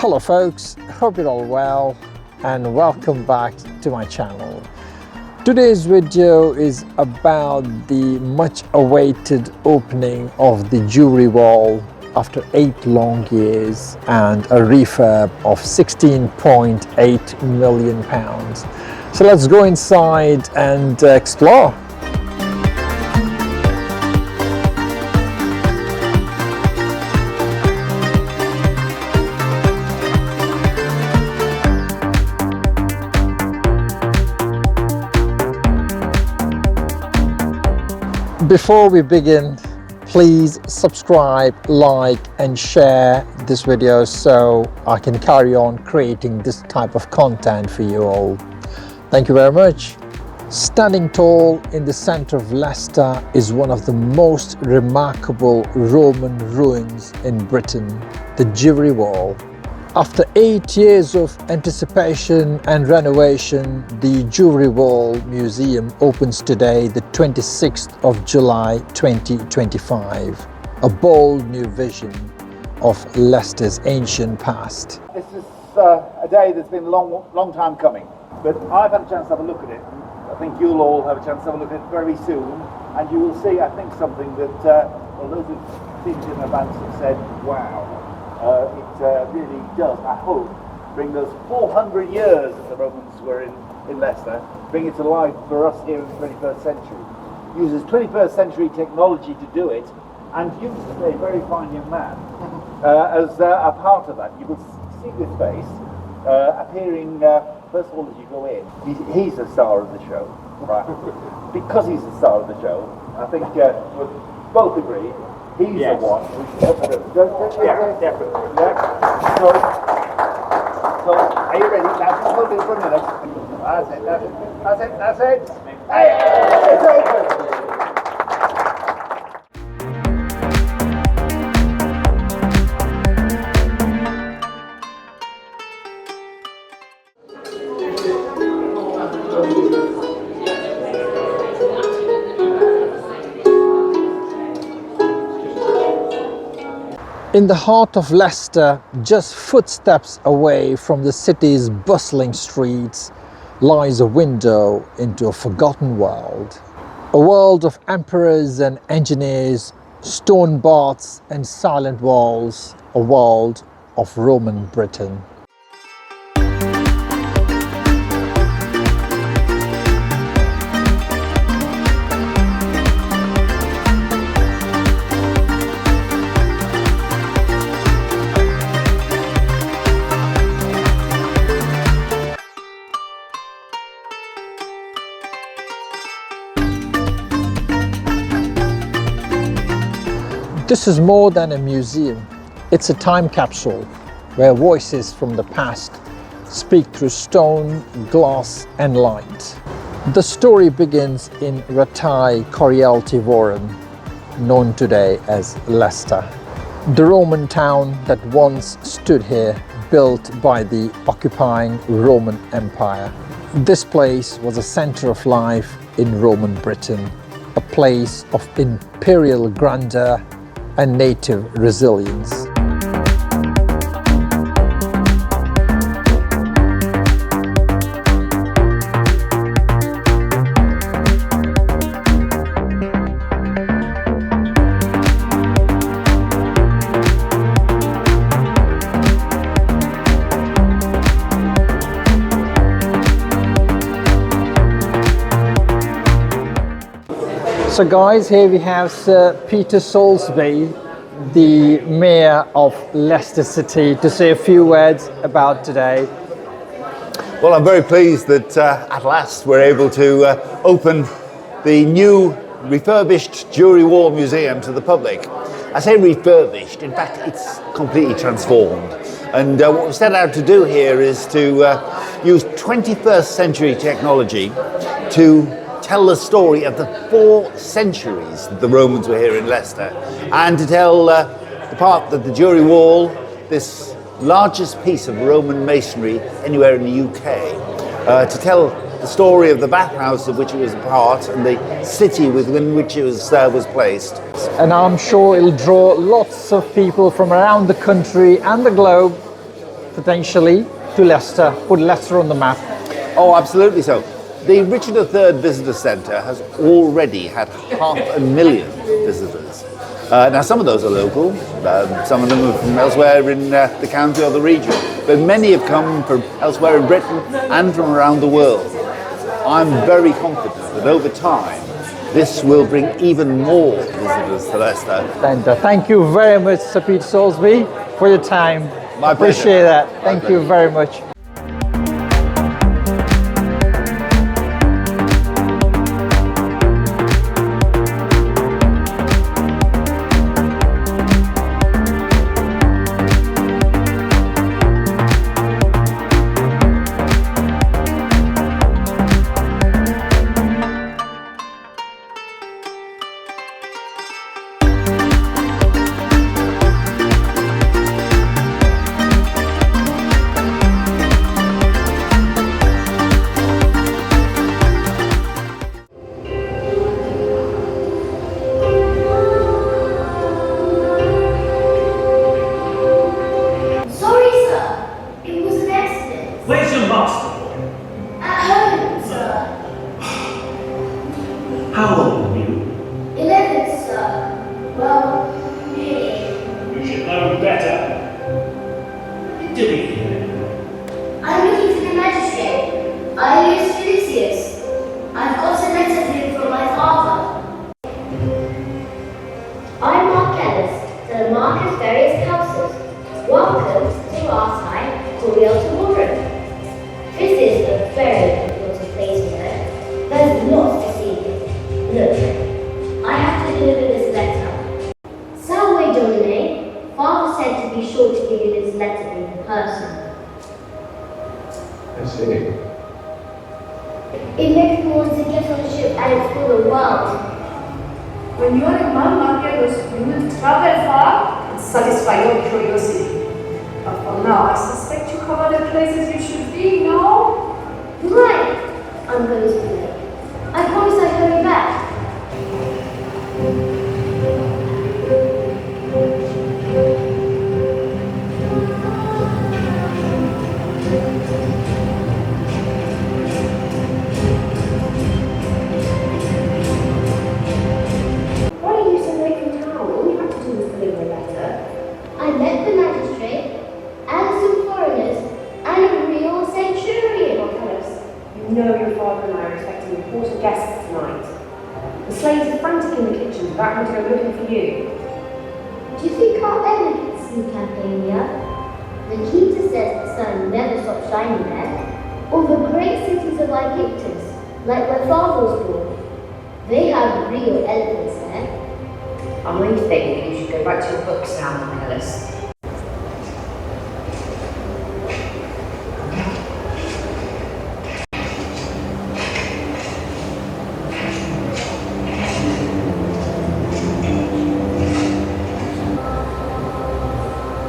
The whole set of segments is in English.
Hello folks, hope you're all well and welcome back to my channel. Today's video is about the much awaited opening of the Jewry Wall after 8 long years and a refurb of £16.8 million. So let's go inside and explore. Before we begin, please subscribe, like and share this video so I can carry on creating this type of content for you all. Thank you very much. Standing tall in the center of Leicester is one of the most remarkable Roman ruins in Britain, the Jewry Wall. After 8 years of anticipation and renovation, the Jewry Wall Museum opens today, the 26th of July 2025. A bold new vision of Leicester's ancient past. This is a day that's been a long time coming, but I've had a chance to have a look at it. I think you'll all have a chance to have a look at it very soon, and you will see, I think, something that, well, those who've seen it in advance have said, wow. It really does, I hope, bring those 400 years that the Romans were in Leicester, bring it to life for us here in the 21st century. Uses 21st century technology to do it, and uses a very fine young man as a part of that. You will see this face appearing, first of all, as you go in. He's the star of the show, right? Because he's the star of the show, I think we'll both agree. He's the one who should yeah, definitely. Yeah. So, are you ready? Now, just hold it for a minute. That's it. Hey, it's open. In the heart of Leicester, just footsteps away from the city's bustling streets, lies a window into a forgotten world. A world of emperors and engineers, stone baths and silent walls, a world of Roman Britain. This is more than a museum. It's a time capsule where voices from the past speak through stone, glass and light. The story begins in Ratae, known today as Leicester. The Roman town that once stood here, built by the occupying Roman Empire. This place was a center of life in Roman Britain, a place of imperial grandeur and native resilience. So guys, here we have Sir Peter Soulsby, the Mayor of Leicester City, to say a few words about today. Well, I'm very pleased that at last we're able to open the new refurbished Jewry Wall Museum to the public. I say refurbished, in fact it's completely transformed. And what we've set out to do here is to use 21st century technology to tell the story of the 4 centuries that the Romans were here in Leicester, and to tell the part that the Jewry Wall, this largest piece of Roman masonry anywhere in the UK, to tell the story of the bathhouse of which it was a part and the city within which it was placed. And I'm sure it'll draw lots of people from around the country and the globe potentially to Leicester, put Leicester on the map? Oh, absolutely so. The Richard III Visitor Centre has already had 500,000 visitors. Now, some of those are local, some of them are from elsewhere in the county or the region, but many have come from elsewhere in Britain and from around the world. I'm very confident that over time, this will bring even more visitors to Leicester. Thank you very much, Sir Peter Salisbury, for your time. My pleasure. Appreciate that. Thank you very much. How old are you? 11, sir. Well, really. You should know better. What are you doing here? I'm looking for the magistrate. I use enthusiast. I've got a letter for him from my father. I'm Mark Ellis, the Mark has various houses. Welcome to Ratae, Warren. This is a very important place here. There's lots to see here. Look, I have to deliver this letter. Salve Domine, Father said to be sure to give you this letter in person. I see. It makes me want to get on a ship and explore the world. When you are a man, Marcellus, you will travel far and satisfy your curiosity. But for now, I suspect you cover the places you should be, no? Right, I'm going to be late. I promise I'll hurry back. Why are you so late from town? All you have to do is deliver a letter. I met the magistrate and some foreigners and a real centurion. Marcellus, you know your father and I are expecting important guests tonight. The slaves are frantic in the kitchen, about to go looking for you. Do you think our enemy can sneak Campania? The Keeper says the sun never stops shining there. Or the great cities of Egyptus, like where father was born. They have real elephants there. I'm going to think you should go back to your books now, Marcellus.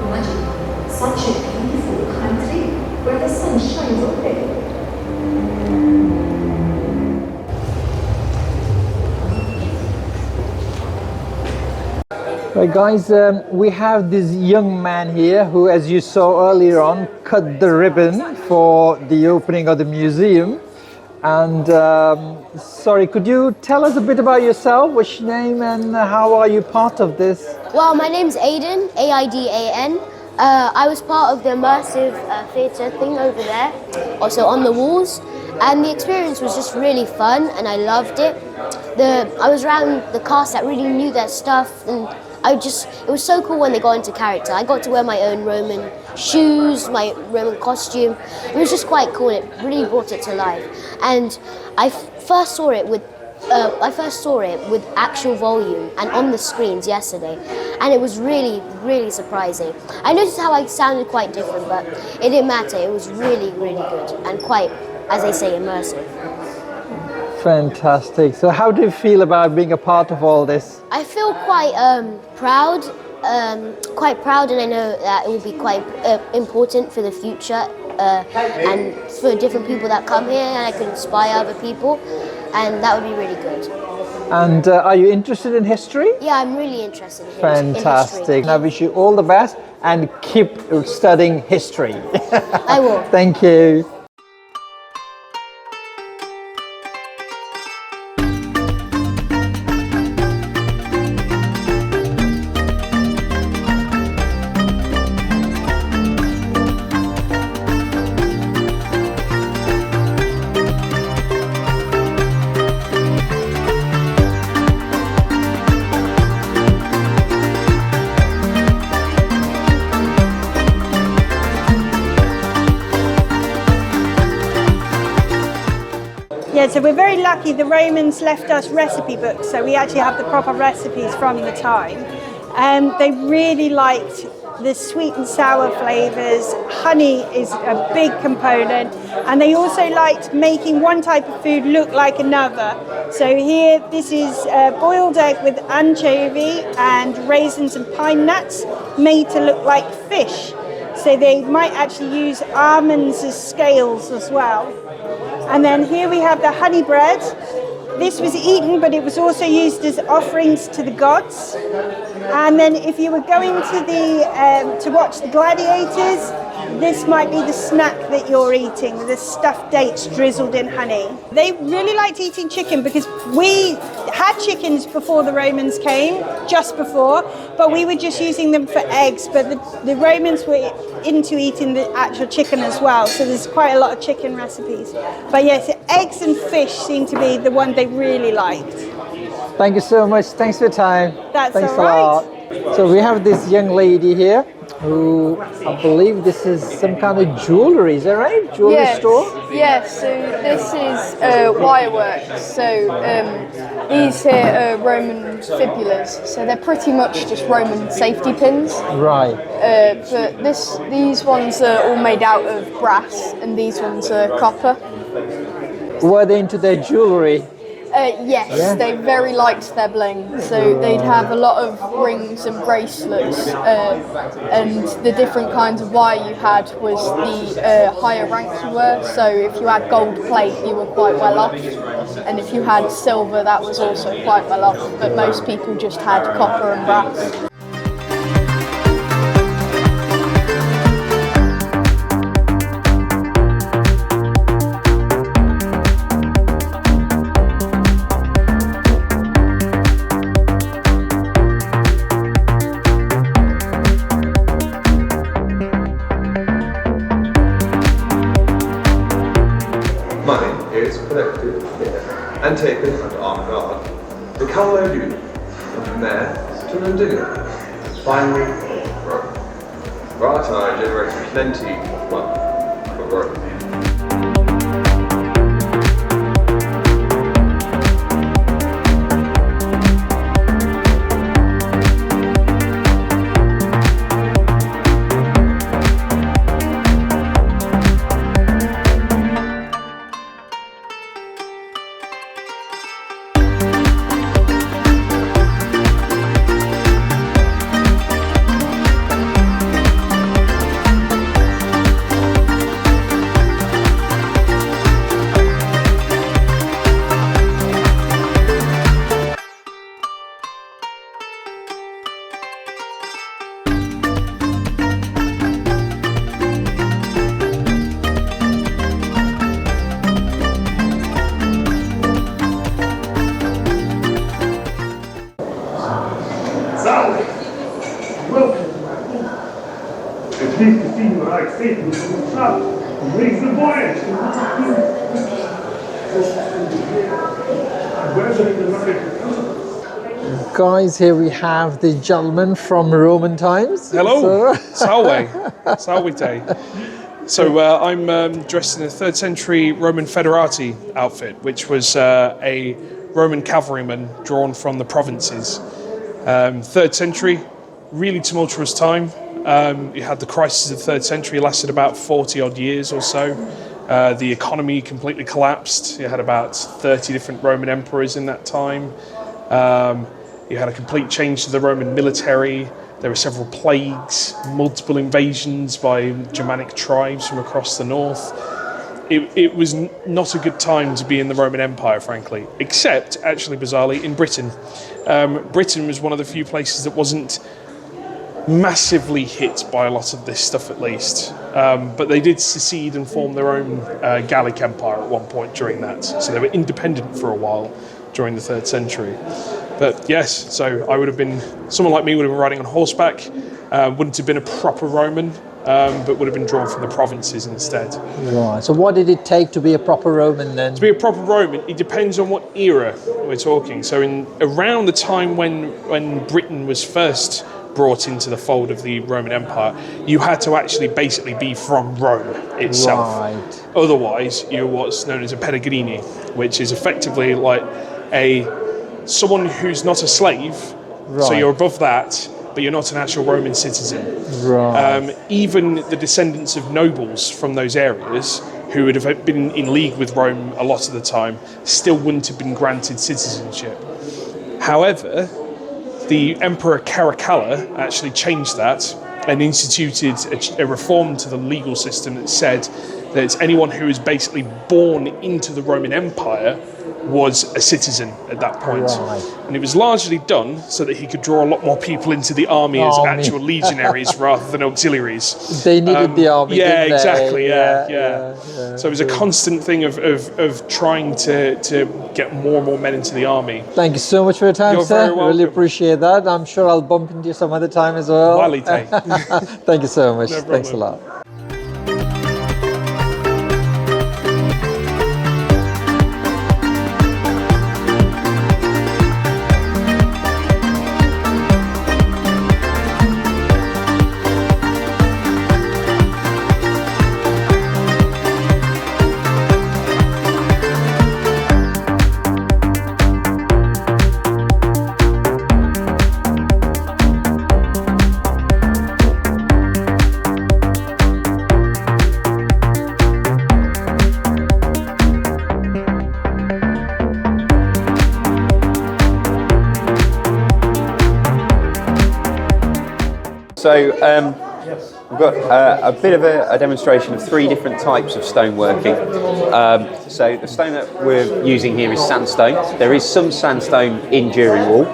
Imagine such a beautiful country where the sun shines already. Right guys, we have this young man here who, as you saw earlier on, cut the ribbon for the opening of the museum. And sorry, could you tell us a bit about yourself? What's your name and how are you part of this? Well, my name's Aidan, A-I-D-A-N. I was part of the immersive theatre thing over there, also on the walls, and the experience was just really fun and I loved it. I was around the cast that really knew their stuff, and it was so cool when they got into character. I got to wear my own Roman shoes, my Roman costume. It was just quite cool. It really brought it to life. And I first saw it with actual volume and on the screens yesterday, and it was really, really surprising. I noticed how I sounded quite different, but it didn't matter. It was really, really good and quite, as they say, immersive. Fantastic. So how do you feel about being a part of all this? I feel quite proud, and I know that it will be quite important for the future and for different people that come here, and I can inspire other people, and that would be really good. And are you interested in history? Yeah, I'm really interested in Fantastic. in history. I wish you all the best and keep studying history. I will. Thank you. Yeah, so we're very lucky the Romans left us recipe books, so we actually have the proper recipes from the time. They really liked the sweet and sour flavours. Honey is a big component, and they also liked making one type of food look like another. So here, this is boiled egg with anchovy and raisins and pine nuts made to look like fish. So they might actually use almonds as scales as well. And then here we have the honey bread. This was eaten, but it was also used as offerings to the gods. And then if you were going to watch the gladiators, this might be the snack that you're eating, the stuffed dates drizzled in honey. They really liked eating chicken because we had chickens before the Romans came, just before, but we were just using them for eggs. But the Romans were into eating the actual chicken as well, so there's quite a lot of chicken recipes. But yes, eggs and fish seem to be the one they really liked. Thank you so much. Thanks for your time. That's Thanks all right. a lot. So we have this young lady here who I believe this is some kind of jewellery. Is that right? Jewellery store? Yes, so this is wirework. So these here are Roman fibulas. So they're pretty much just Roman safety pins. Right. But these ones are all made out of brass and these ones are copper. Were they into their jewellery? Yes, Yeah. they very liked their bling. So they'd have a lot of rings and bracelets, and the different kinds of wire you had was the higher rank you were. So if you had gold plate, you were quite well off, and if you had silver, that was also quite well off. But most people just had copper and brass. Money is collected here and taken under armed guard. The Cavallo do, and from there to London. Finally, Rome. Ratae generates plenty of wealth for Rome. It's pleased to see you arrive safely from the travel and raise the voyage. Guys, here we have the gentleman from Roman times. Hello, Salve Day. So I'm dressed in a 3rd century Roman federati outfit, which was a Roman cavalryman drawn from the provinces. 3rd century, really tumultuous time. You had the crisis of the 3rd century, lasted about 40 odd years or so. The economy completely collapsed. You had about 30 different Roman emperors in that time. You had a complete change to the Roman military. There were several plagues, multiple invasions by Germanic tribes from across the north. it was not a good time to be in the Roman Empire, frankly, except, actually, bizarrely, in Britain. Britain was one of the few places that wasn't massively hit by a lot of this stuff, at least. But they did secede and form their own Gallic Empire at one point during that. So they were independent for a while during the 3rd century. But yes, so I would have been, someone like me would have been riding on horseback, wouldn't have been a proper Roman, but would have been drawn from the provinces instead. Right. So what did it take to be a proper Roman then? To be a proper Roman, it depends on what era we're talking. So around the time when Britain was first brought into the fold of the Roman Empire, you had to actually basically be from Rome itself. Right. Otherwise, you're what's known as a peregrini, which is effectively like someone who's not a slave, so you're above that, but you're not an actual Roman citizen. Right. Even the descendants of nobles from those areas, who would have been in league with Rome a lot of the time, still wouldn't have been granted citizenship. However, the Emperor Caracalla actually changed that and instituted a reform to the legal system that said that anyone who was basically born into the Roman Empire was a citizen at that point. Right. And it was largely done so that he could draw a lot more people into the army as actual legionaries rather than auxiliaries. They needed the army, yeah, didn't exactly, they? yeah. So it was a constant thing of trying to get more and more men into the army. Thank you so much for your time, You're sir. very welcome. Really appreciate that. I'm sure I'll bump into you some other time as well. Quality. Thank you so much. No Thanks a problem. lot. So we've got a bit of a demonstration of 3 different types of stoneworking. So the stone that we're using here is sandstone. There is some sandstone in Jewry Wall.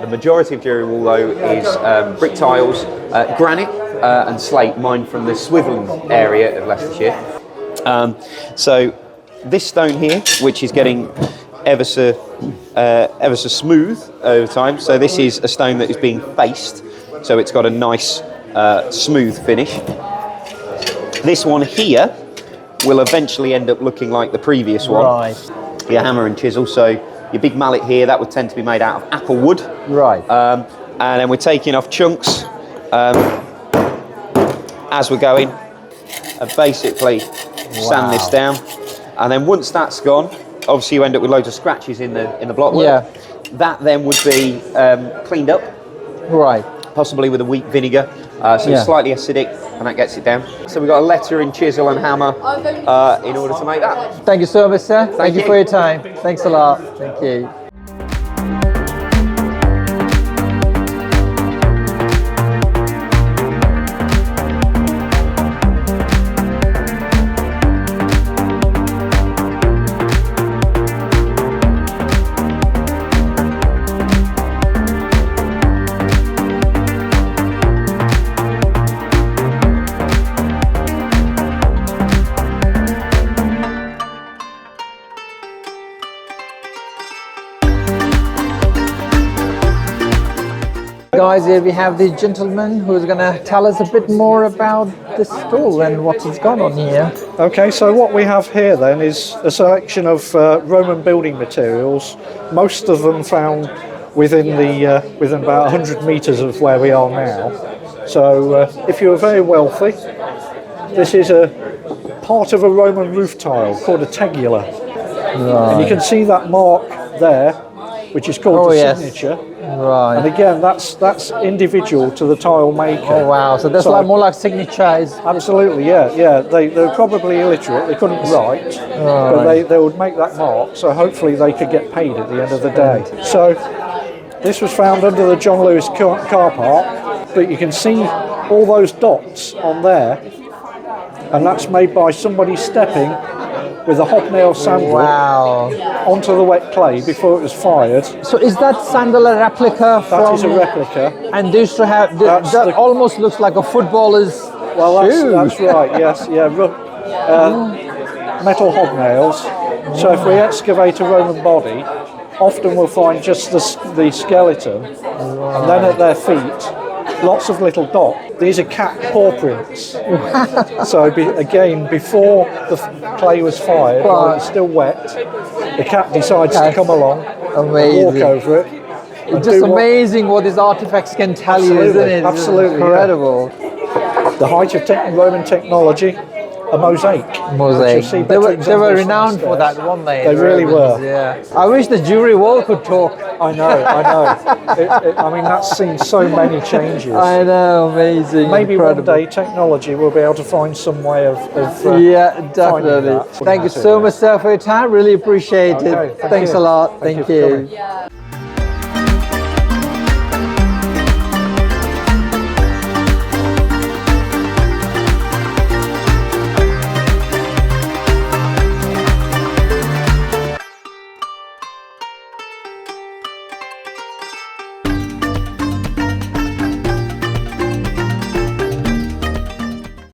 The majority of Jewry Wall, though, is brick tiles, granite and slate, mined from the Swiveland area of Leicestershire. So this stone here, which is getting ever so smooth over time. So this is a stone that is being faced. So it's got a nice smooth finish. This one here will eventually end up looking like the previous one. Right. Your hammer and chisel. So your big mallet here, that would tend to be made out of apple wood. Right. And then we're taking off chunks as we're going and basically sand this down. And then once that's gone, obviously you end up with loads of scratches in the blockwork. Yeah. That then would be cleaned up. Right. Possibly with a weak vinegar, so it's slightly acidic, and that gets it down. So we've got a lettering, chisel and hammer in order to make that. Thank you so much, sir. Thank you for your time. Thanks a lot. Thank you. Guys, here we have the gentleman who's going to tell us a bit more about this stall and what has gone on here. Okay, so what we have here then is a selection of Roman building materials, most of them found within about 100 metres of where we are now. So if you're very wealthy, this is a part of a Roman roof tile called a tegula. Right. And you can see that mark there, which is called the signature. Right. And again, that's individual to the tile maker. Oh wow! So that's like more like signature. Absolutely, yeah. They're probably illiterate. They couldn't write, but they would make that mark. So hopefully they could get paid at the end of the day. So this was found under the John Lewis car park, but you can see all those dots on there and that's made by somebody stepping with a hobnail sandal onto the wet clay before it was fired. So is that sandal a replica from... That is a replica. And they used to have... That almost looks like a footballer's shoe. That's right, yes. Yeah, metal hobnails. So if we excavate a Roman body, often we'll find just the skeleton, and then at their feet, lots of little dots. These are cat paw prints. So again, before the clay was fired, while it was still wet, the cat decides to come along and walk over it. It's just amazing what these artifacts can tell you, isn't it? Absolutely. Incredible. Yeah. The height of Roman technology, a mosaic. Mosaic. They were renowned for that, weren't they? They really were. Yeah. I wish the Jewry Wall could talk. I know. I mean, that's seen so many changes. I know, amazing. Maybe incredible. one day technology will be able to find some way of yeah, definitely. Thank you so much, sir, for your time. Really appreciate it. Thanks a lot. Thank you.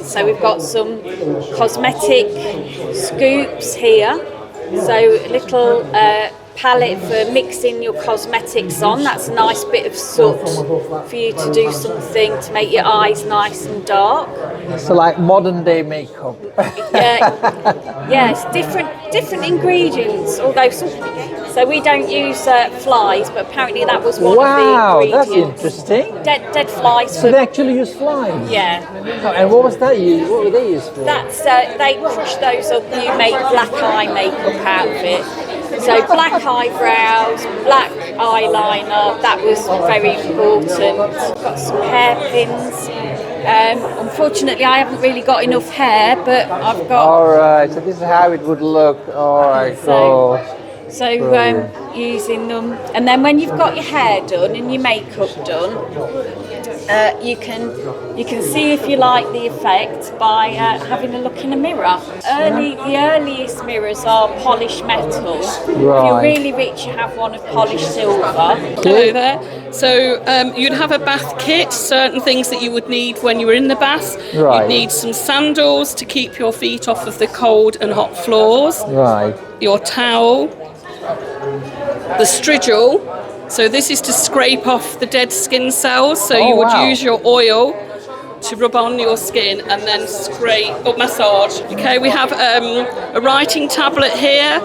So we've got some cosmetic scoops here. So a little palette for mixing your cosmetics on. That's a nice bit of soot for you to do something to make your eyes nice and dark. So like modern day makeup. Yes, different ingredients. Although so we don't use flies, but apparently that was one of the ingredients. That's interesting. Dead flies. So they actually use flies. Yeah. And what was that used? What were they used for? That's they crush those up and you make black eye makeup out of it. So black eyebrows, black eyeliner, that was very important. Got some hairpins. Unfortunately, I haven't really got enough hair, but I've got... Alright, so this is how it would look. Alright, cool. So using them, and then when you've got your hair done and your makeup done, you can see if you like the effect by having a look in a mirror. The earliest mirrors are polished metal. If you're really rich, you have one of polished silver. Hello there. So you'd have a bath kit, certain things that you would need when you were in the bath. Right. You'd need some sandals to keep your feet off of the cold and hot floors. Right. Your towel. The strigil, so this is to scrape off the dead skin cells, so you would use your oil to rub on your skin and then scrape or massage. Okay, we have a writing tablet here,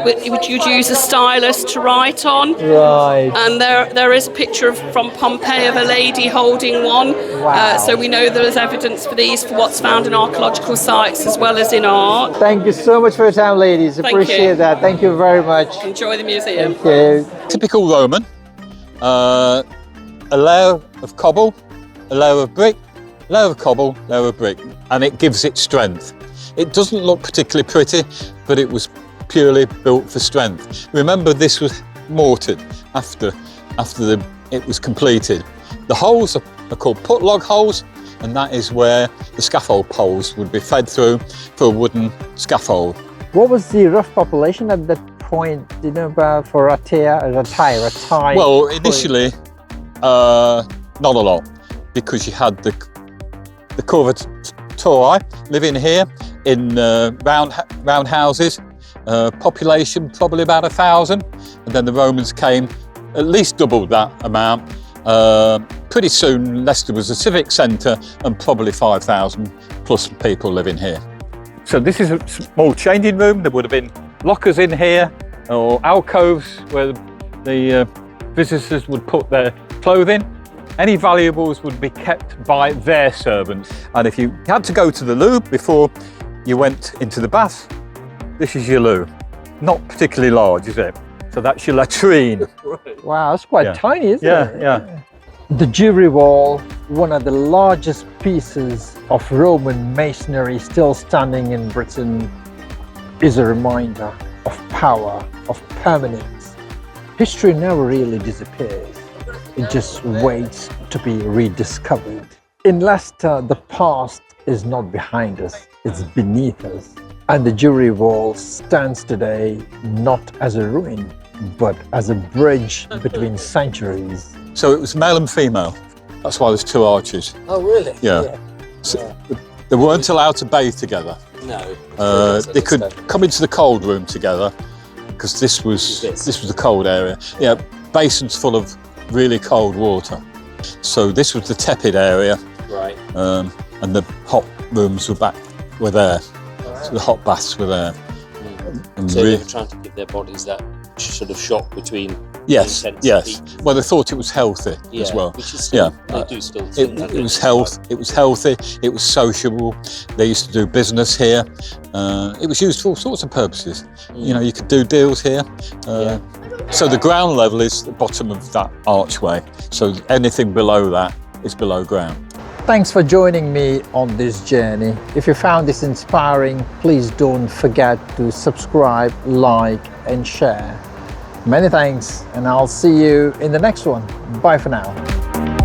which you'd use a stylus to write on. Right. And there is a picture from Pompeii of a lady holding one. Wow. So we know there's evidence for these for what's found in archaeological sites as well as in art. Thank you so much for your time, ladies. Appreciate that. Thank you very much. Enjoy the museum. Thank you. Typical Roman. A layer of cobble, a layer of brick, layer of cobble, layer of brick, and it gives it strength. It doesn't look particularly pretty, but it was purely built for strength. Remember, this was mortared after it was completed. The holes are called putlog holes, and that is where the scaffold poles would be fed through for a wooden scaffold. What was the rough population at that point? Do you know about for Ratae? Well, initially, not a lot, because you had the Curvatori living here in round houses. Population probably about 1,000, and then the Romans came, at least doubled that amount. Pretty soon Leicester was a civic centre and probably 5,000 plus people living here. So this is a small changing room. There would have been lockers in here or alcoves where the visitors would put their clothing. Any valuables would be kept by their servants. And if you had to go to the loo before you went into the bath, this is your loo. Not particularly large, is it? So that's your latrine. Wow, that's quite tiny, isn't it? Yeah. The Jewry Wall, one of the largest pieces of Roman masonry still standing in Britain, is a reminder of power, of permanence. History never really disappears. It just waits to be rediscovered. In Leicester, the past is not behind us, it's beneath us. And the Jewry Wall stands today not as a ruin, but as a bridge between centuries. So it was male and female. That's why there's 2 arches. Oh, really? Yeah. So they weren't allowed to bathe together. No. They could come into the cold room together because this was the cold area. Yeah, basins full of really cold water. So this was the tepid area. Right. And the hot rooms were there. So the hot baths were there. And So they were trying to give their bodies that sort of shock between yes, intense yes. heat. Well, they thought it was healthy as well. Which is still, they do still. It was health. It was healthy. It was sociable. They used to do business here. It was used for all sorts of purposes. You know, you could do deals here. So the ground level is the bottom of that archway. So anything below that is below ground. Thanks for joining me on this journey. If you found this inspiring, please don't forget to subscribe, like, and share. Many thanks, and I'll see you in the next one. Bye for now.